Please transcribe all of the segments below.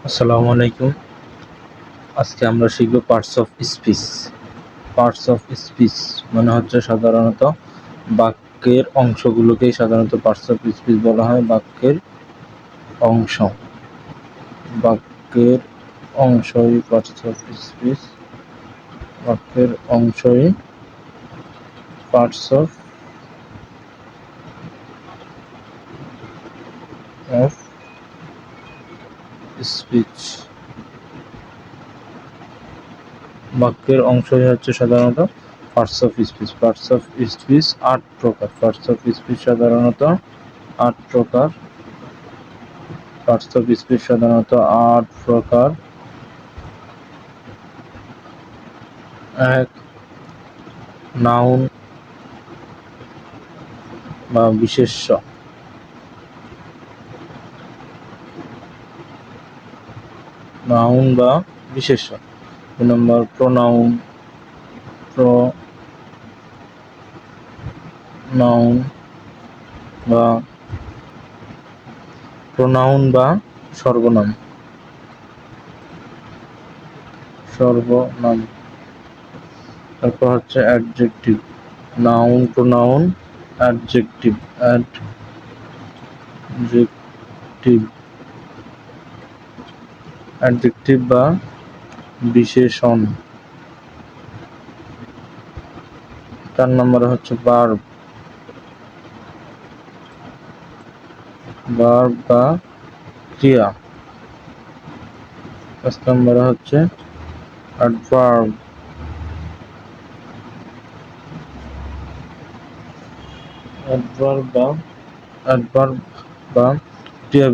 আসসালামু আলাইকুম। আজকে আমরা শিখব parts of speech. Parts of speech মানে হচ্ছে সাধারণত বাক্যের অংশগুলোকেই সাধারণত পার্টস অফ স্পিচ বলা হয়। অংশ বাক্যের অংশই পার্টস অফ স্পিচ। বাক্যের অংশই পার্টস অফ স্পিচ। বাক্যের অংশই হচ্ছে সাধারণত parts of speech. Parts of speech ৮ প্রকার। পার্টস অফ স্পিচ সাধারণত ৮ প্রকার। পার্টস অফ স্পিচ সাধারণত ৮ প্রকার। ১ নাউন বা বিশেষ্য। নাউন বা বিশেষ্য। ২ নম্বর প্রোনাউন। প্রোনাউন বা সর্বনাম। তারপর হচ্ছে adjective. Noun, pronoun, adjective. Adjective বা বিশেষণ। ৪ নম্বরে হচ্ছে ভার্ব। ভার্ব বা ক্রিয়া। ৫ নম্বরে হচ্ছে অ্যাডভার্ব। অ্যাডভার্ব বা ক্রিয়া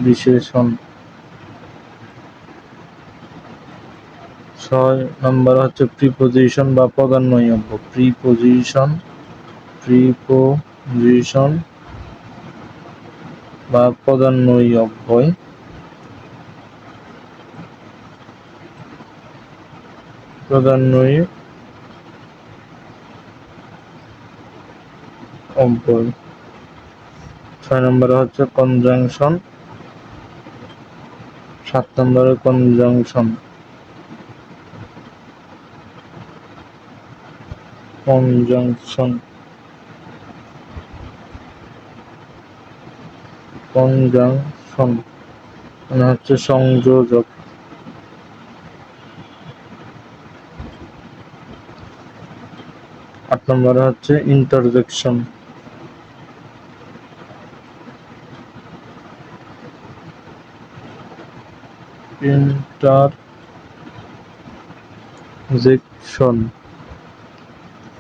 বিশেষণ। ৬ নম্বর হচ্ছে প্রিপোজিশন বা পদান্বয়ব্য। প্রিপোজিশন বা পদান্বয়ব্যয়। অব্যয়। ৬ নম্বরে হচ্ছে কনজাংশন। ৭ নম্বরে কনজাংশন। মানে হচ্ছে সংযোজক। ৮ নম্বরে হচ্ছে ইন্টারজেকশন।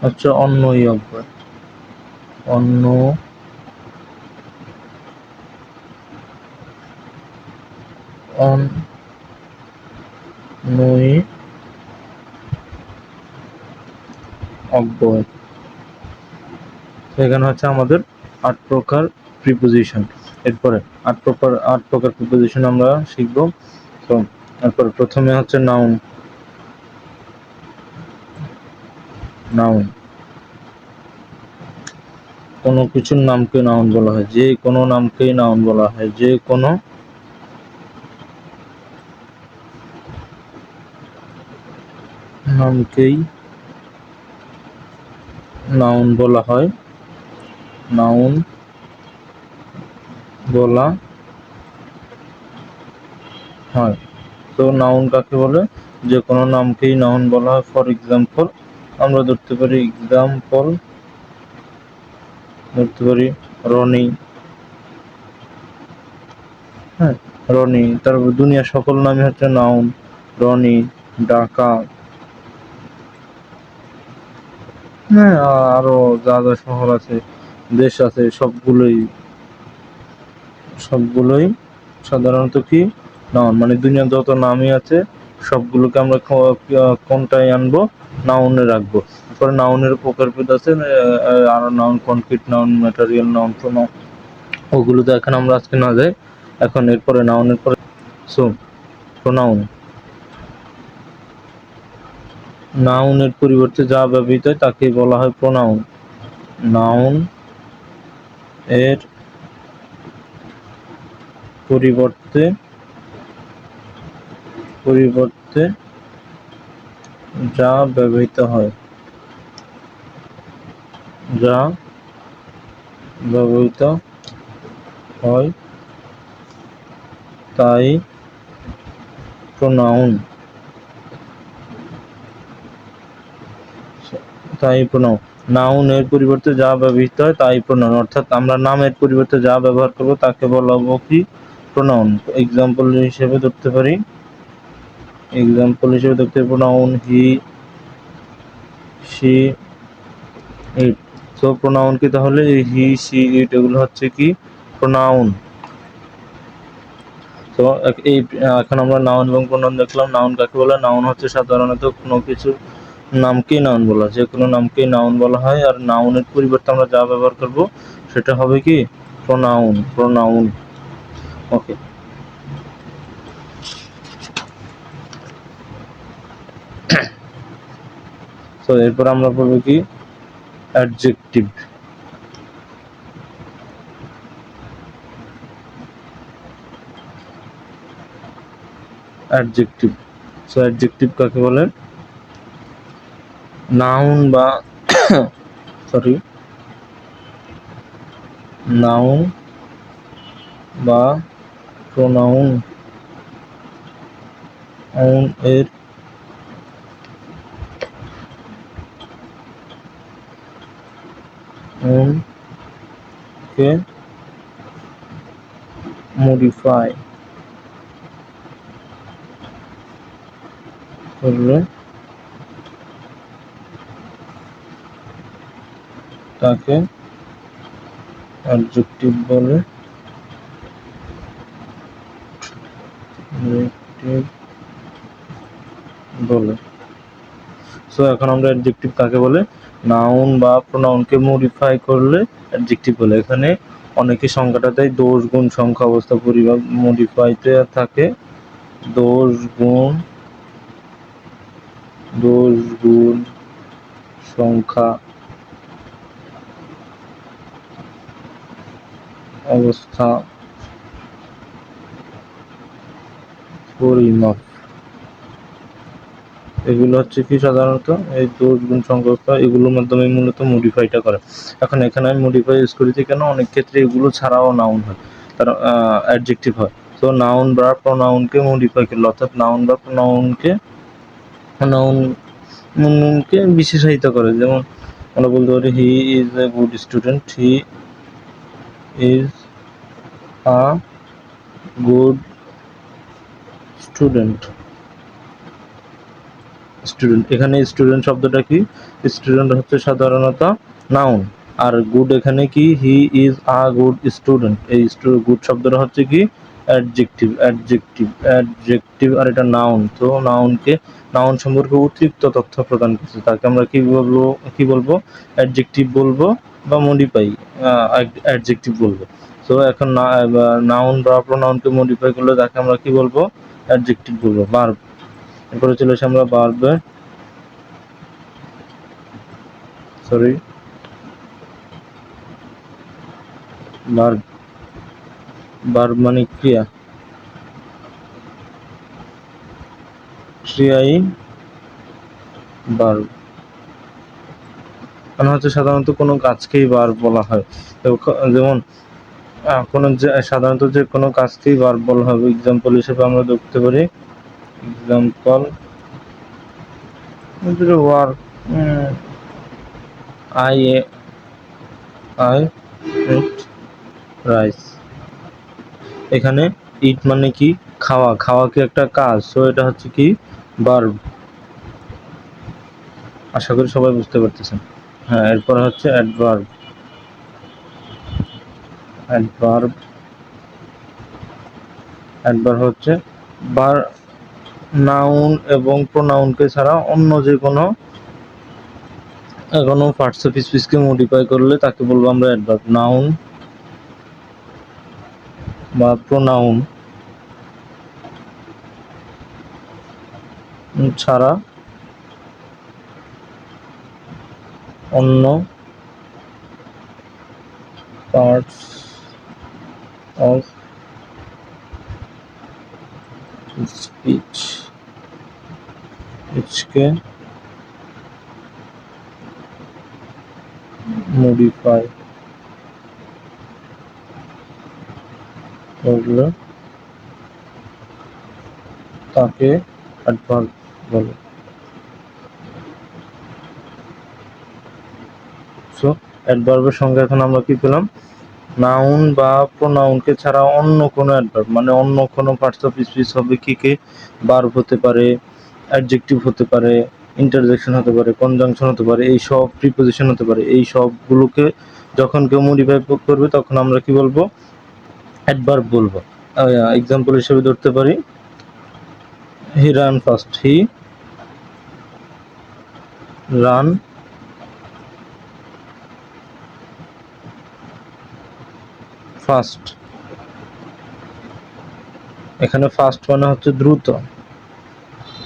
হচ্ছে অন্বয়ী অব্যয়। অন্বয়ী অব্যয়। এখানে হচ্ছে আমাদের ৮ প্রকার প্রিপোজিশন। এরপরে ৮ প্রকার প্রিপোজিশন আমরা শিখব। তো এরপর প্রথমে হচ্ছে নাউন। কোনো কিছুর নামকে নাউন বলা হয়। যে কোনো নামকেই নাউন বলা হয়। যে কোনো নামকেই নাউন বলা হয়। তো নাউন কাকে বলে? যে কোনো নামকেই নাউন বলা হয়। ফর এক্সাম্পল আমরা ধরতে পারি রনি। রনি। তারপর দুনিয়ার সকল নামই হচ্ছে নাউন। রনি, ঢাকা, আরো যা যা শহর আছে, দেশ আছে, সবগুলোই সাধারণত কি নাউন। মানে দুনিয়ার যত নামই আছে সবগুলোকে আমরা কোনটায় আনবো? নাউনে রাখবো। তারপরে নাউনের প্রকারভেদ আছে। আরো noun, concrete noun, material noun, pronoun, ওগুলোতে এখন আমরা আজকে না যাই। এখন এরপরে নাউনের পরে প্রোনাউন। নাউনের পরিবর্তে যা ব্যবহৃত হয় তাকেই বলা হয় প্রোনাউন। নাউন এর পরিবর্তে যা ব্যবহৃত হয় তাই প্রোনাউন। নাউন এর পরিবর্তে যা ব্যবহৃত হয় তাই প্রোনাউন, অর্থাৎ আমরা নামের পরিবর্তে যা ব্যবহার করব তাকে বলবো কি? প্রোনাউন। এক্সাম্পল হিসেবে ধরতে পারি, প্রোনাউন হি, শি, ইট। তো প্রোনাউন কি তাহলে হি, শি, ইট এগুলো হচ্ছে কি প্রোনাউন। তো এখন আমরা নাউন এবং প্রোনাউন দেখলাম। নাউন কাকে বলে? নাউন হচ্ছে সাধারণত কোনো কিছু নামকেই নাউন বলা, যে কোনো নামকেই নাউন বলা হয়। আর নাউনের পরিবর্তে আমরা যা ব্যবহার করব সেটা হবে কি? প্রোনাউন। ওকে। তো এরপর আমরা বলবো কি? অ্যাডজেক্টিভ। সো অ্যাডজেক্টিভ কাকে বলে? নাউন বা নাউন বা প্রোনাউন এর কে মডিফাই করলে তাকে অ্যাডজেক্টিভ বলে। সো এখন আমরা অ্যাডজেক্টিভ কাকে বলে? নাউন বা প্রোনাউনকে মডিফাই করলে অ্যাডজেক্টিভ বলে। এখানে অনেকে সংখ্যাটা দেয় দোষ গুণ সংখ্যা অবস্থা পরিবার মডিফাইতে থাকে। দোষ গুণ সংখ্যা অবস্থা পরিমাপ, এগুলো হচ্ছে কি সাধারণত এই দোষ গুণ সংখ্যা, এগুলোর মাধ্যমে মূলত মডিফাইটা করে। এখন এখানে আমি মডিফাই ইউজ করেছি কেন? অনেক ক্ষেত্রে এগুলো ছাড়াও নাউন হয়, তার অ্যাডজেক্টিভ হয়। তো নাউন বা প্রোনাউনকে মডিফাই করলে, অর্থাৎ নাউন বা প্রোনাউনকে বিশেষায়িত করে। যেমন আমরা বলতে পারি he is a good student, he is a good student. এখানে স্টুডেন্ট শব্দটা কি? স্টুডেন্ট হচ্ছে সাধারণত নাউন, আর গুড এখানে কি? He is a good student. এই গুড শব্দটা হচ্ছে কি? অ্যাডজেক্টিভ, আর এটা নাউন। তো নাউন সম্পর্কে অতিরিক্ত তথ্য প্রদান করছে, তাকে আমরা কি বলবো? অ্যাডজেক্টিভ বলবো বা মডিফাই অ্যাডজেক্টিভ বলবো। তো এখন নাউন বা প্রোনাউনকে মডিফাই করলে তাকে আমরা কি বলবো? অ্যাডজেক্টিভ বলবো। ভার্ব। এরপরে চলে আসে আমরা ভার্ব মানে ক্রিয়াই ভার্ব। মানে হচ্ছে সাধারণত কোনো কাজকেই ভার্ব বলা হয়। যেমন সাধারণত যে কোনো কাজকেই ভার্ব বলা হবে। এক্সাম্পল হিসেবে আমরা দেখতে পারি, ওয়ার্ক, আই ইট রাইস। এখানে ইট মানে কি? খাওয়া কি একটা কাজ? সো এটা হচ্ছে কি? ভার্ব। আশা করি সবাই বুঝতে পারতেছেন। হ্যাঁ, এরপর হচ্ছে অ্যাডভার্ব। অ্যাডভার্ব হচ্ছে নাউন এবং প্রোনাউনকে ছাড়া অন্য যে কোনো পার্টস অফ স্পিচকে মডিফাই করলে তাকে বলবো আমরা অ্যাডভার্ব। নাউন বা প্রোনাউন ছাড়া অন্য পার্টস অফ স্পিচ, স্পিচকে মডিফাই করলে তাকে অ্যাডভার্ব বলে। সো অ্যাডভার্বের সঙ্গে এখন আমরা কি পেলাম? নাউন বা প্রোনাউনকে ছাড়া অন্য কোনো অ্যাডভার্ব, মানে অন্য কোনো পার্টস অফ স্পিচ হবে কি কি? ভার্ব হতে পারে, অ্যাডজেক্টিভ হতে পারে, ইন্টারজেকশন হতে পারে, কনজাংশন হতে পারে, এই সব প্রিপোজিশন হতে পারে। এই সবগুলোকে যখন কেউ মডিফাই করবে তখন আমরা কি বলবো? অ্যাডভার্ব বলবো। এক্সাম্পল হিসেবে ধরতে পারি, he ran fast, he ran fast. এখানে ফাস্ট মানে হচ্ছে দ্রুত,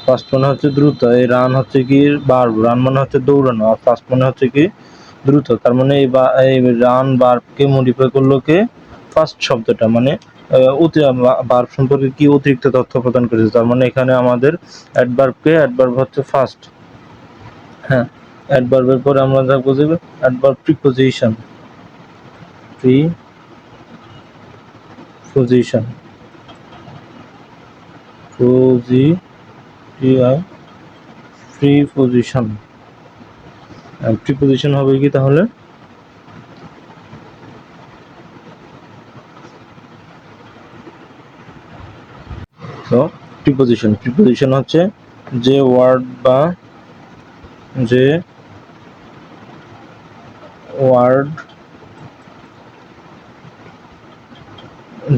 ফাস্ট মানে হচ্ছে দ্রুত। এই রান হচ্ছে কি ভার্ব, রান মানে হচ্ছে দৌড়ানো, আর ফাস্ট মানে হচ্ছে কি দ্রুত। তার মানে এই রান ভার্বকে মডিফাই করলো কে? ফাস্ট শব্দটা, মানে ভার্ব সম্পর্কে কি অতিরিক্ত তথ্য প্রদান করেছে। তার মানে এখানে আমাদের অ্যাডভার্ব হচ্ছে ফাস্ট। হ্যাঁ, অ্যাডভার্বের পরে আমরা থাকবো যে adverb preposition, preposition preposition preposition হবে কি তাহলে? তো প্রিপোজিশন হচ্ছে যে ওয়ার্ড বা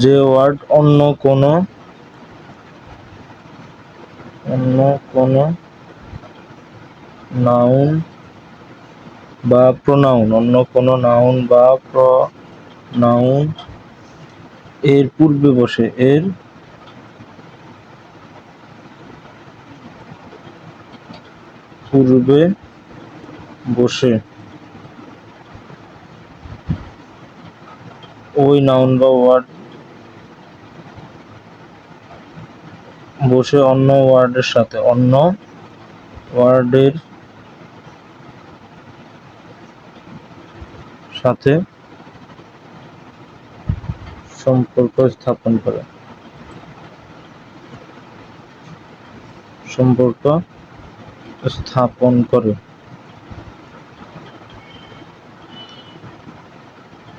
যে ওয়ার্ড অন্য কোনো নাউন বা প্রোনাউন, অন্য কোনো নাউন বা প্রোনাউন এর পূর্বে বসে, এর পূর্বে বসে ওই নাউন বা ওয়ার্ড বসে অন্য ওয়ার্ডের সাথে, অন্য ওয়ার্ডের সাথে সম্পর্ক স্থাপন করে, সম্পর্ক স্থাপন করে,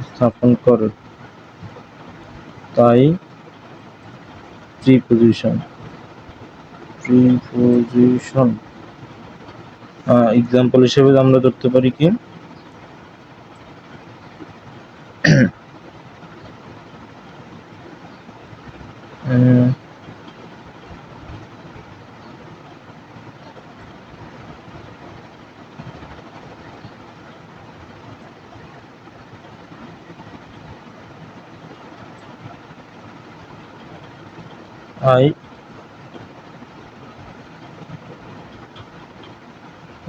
স্থাপন করে, তাই প্রিপোজিশন। এক্সাম্পল হিসেবে আমরা ধরতে পারি কি, I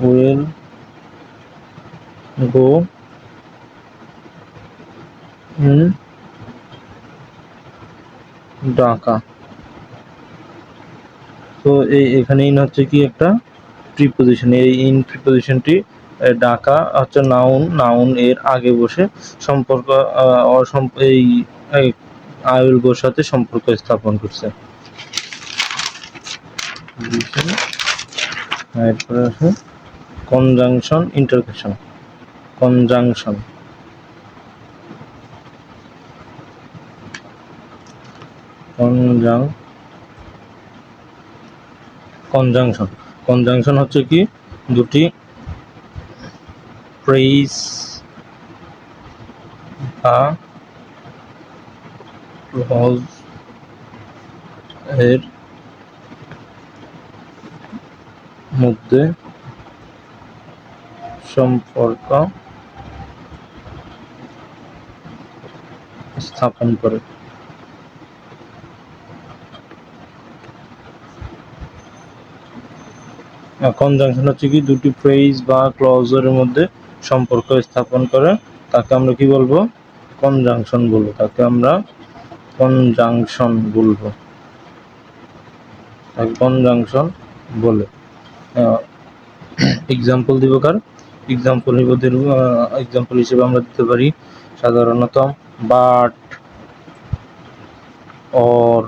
will go in Dhaka। তো এখানে ইন হচ্ছে কি একটা প্রিপোজিশন। এই ইন প্রিপোজিশনটি ঢাকা হচ্ছে নাউন এর আগে বসে সম্পর্ক এই আই উইল গোর সাথে সম্পর্ক স্থাপন করছে। এরপরে আছে কনজাংশন, ইন্টারজেকশন। কনজাংশন কনজাংশন হচ্ছে কি দুটি ফ্রেজ বা ক্লজ এর মধ্যে সম্পর্ক স্থাপন করে। কনজাংশন হচ্ছে কি দুটি ফ্রেজ বা ক্লজের মধ্যে সম্পর্ক স্থাপন করে, তাকে আমরা কি বলবো? কনজাংশন বলবো। তাকে আমরা কনজাংশন বলবো। কনজাংশন বলে। এক্সাম্পল দিব কার এক্সাম্পল হিসেবে আমরা দিতে পারি সাধারণত বাট, অর,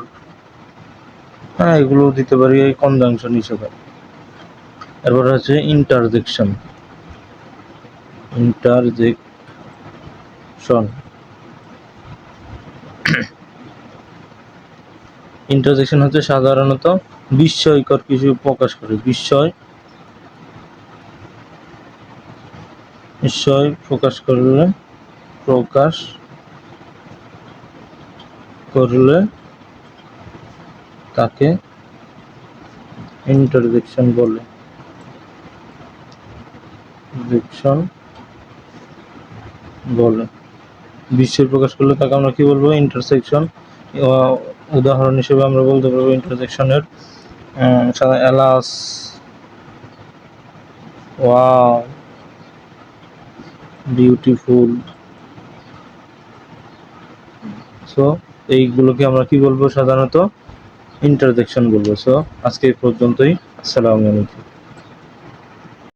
হ্যাঁ এগুলো দিতে পারি এই কনজাংশন হিসেবে। এরপর হচ্ছে ইন্টারজেকশন। ইন্টারজেকশন হচ্ছে সাধারণত বিস্ময়কর কিছু প্রকাশ করে। বিস্ময় প্রকাশ করলে তাকে ইন্টারজেকশন বলে। বিস্ময় প্রকাশ করলে তাকে আমরা কি বলবো? ইন্টারসেকশন। উদাহরণ হিসেবে আমরা বলতে পারবো ইন্টারসেকশনের এলাস, ওয়াও, বিউটিফুল। সো এইগুলোকে আমরা কি বলবো? সাধারণত ইন্টারজেকশন বলবো। সো আজকে এই পর্যন্তই। আসসালামু আলাইকুম।